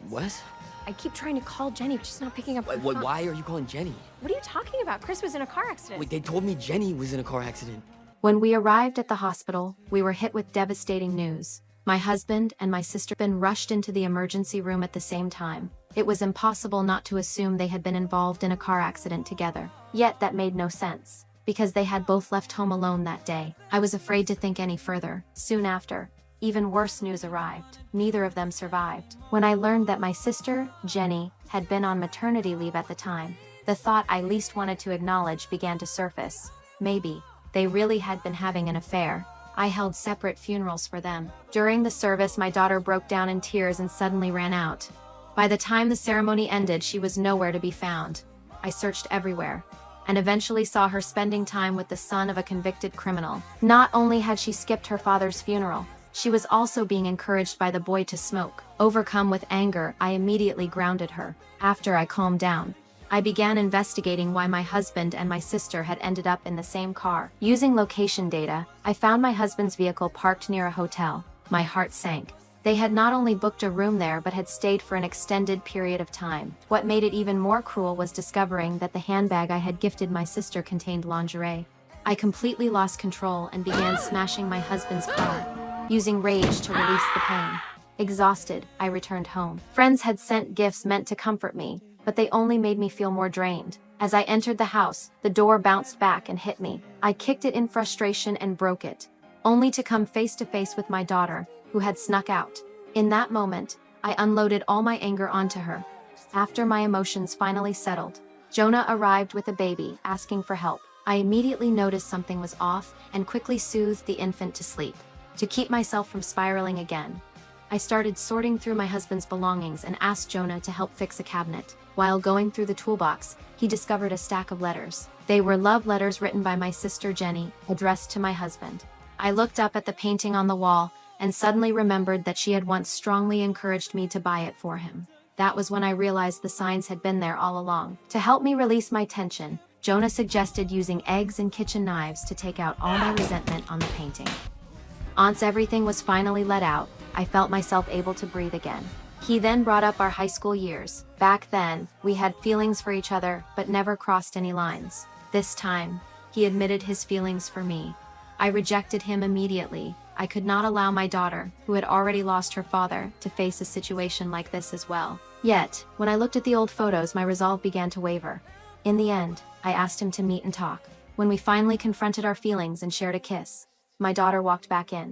What? I keep trying to call Jenny, but she's not picking up her phone. Why are you calling Jenny? What are you talking about? Chris was in a car accident. Wait, they told me Jenny was in a car accident. When we arrived at the hospital, we were hit with devastating news. My husband and my sister had been rushed into the emergency room at the same time. It was impossible not to assume they had been involved in a car accident together. Yet that made no sense, because they had both left home alone that day. I was afraid to think any further. Soon after, even worse news arrived. Neither of them survived. When I learned that my sister, Jenny, had been on maternity leave at the time, the thought I least wanted to acknowledge began to surface. Maybe they really had been having an affair. I held separate funerals for them. During the service, my daughter broke down in tears and suddenly ran out. By the time the ceremony ended, she was nowhere to be found. I searched everywhere, and eventually saw her spending time with the son of a convicted criminal. Not only had she skipped her father's funeral, she was also being encouraged by the boy to smoke. Overcome with anger, I immediately grounded her. After I calmed down, I began investigating why my husband and my sister had ended up in the same car. Using location data, I found my husband's vehicle parked near a hotel. My heart sank. They had not only booked a room there but had stayed for an extended period of time. What made it even more cruel was discovering that the handbag I had gifted my sister contained lingerie. I completely lost control and began smashing my husband's car, using rage to release the pain. Exhausted, I returned home. Friends had sent gifts meant to comfort me, but they only made me feel more drained. As I entered the house, the door bounced back and hit me. I kicked it in frustration and broke it, only to come face to face with my daughter, who had snuck out. In that moment, I unloaded all my anger onto her. After my emotions finally settled, Jonah arrived with a baby, asking for help. I immediately noticed something was off and quickly soothed the infant to sleep. To keep myself from spiraling again, I started sorting through my husband's belongings and asked Jonah to help fix a cabinet. While going through the toolbox, he discovered a stack of letters. They were love letters written by my sister Jenny, addressed to my husband. I looked up at the painting on the wall and suddenly remembered that she had once strongly encouraged me to buy it for him. That was when I realized the signs had been there all along. To help me release my tension, Jonah suggested using eggs and kitchen knives to take out all my resentment on the painting. Once everything was finally let out, I felt myself able to breathe again. He then brought up our high school years. Back then, we had feelings for each other, but never crossed any lines. This time, he admitted his feelings for me. I rejected him immediately. I could not allow my daughter, who had already lost her father, to face a situation like this as well. Yet, when I looked at the old photos, my resolve began to waver. In the end, I asked him to meet and talk. When we finally confronted our feelings and shared a kiss, my daughter walked back in.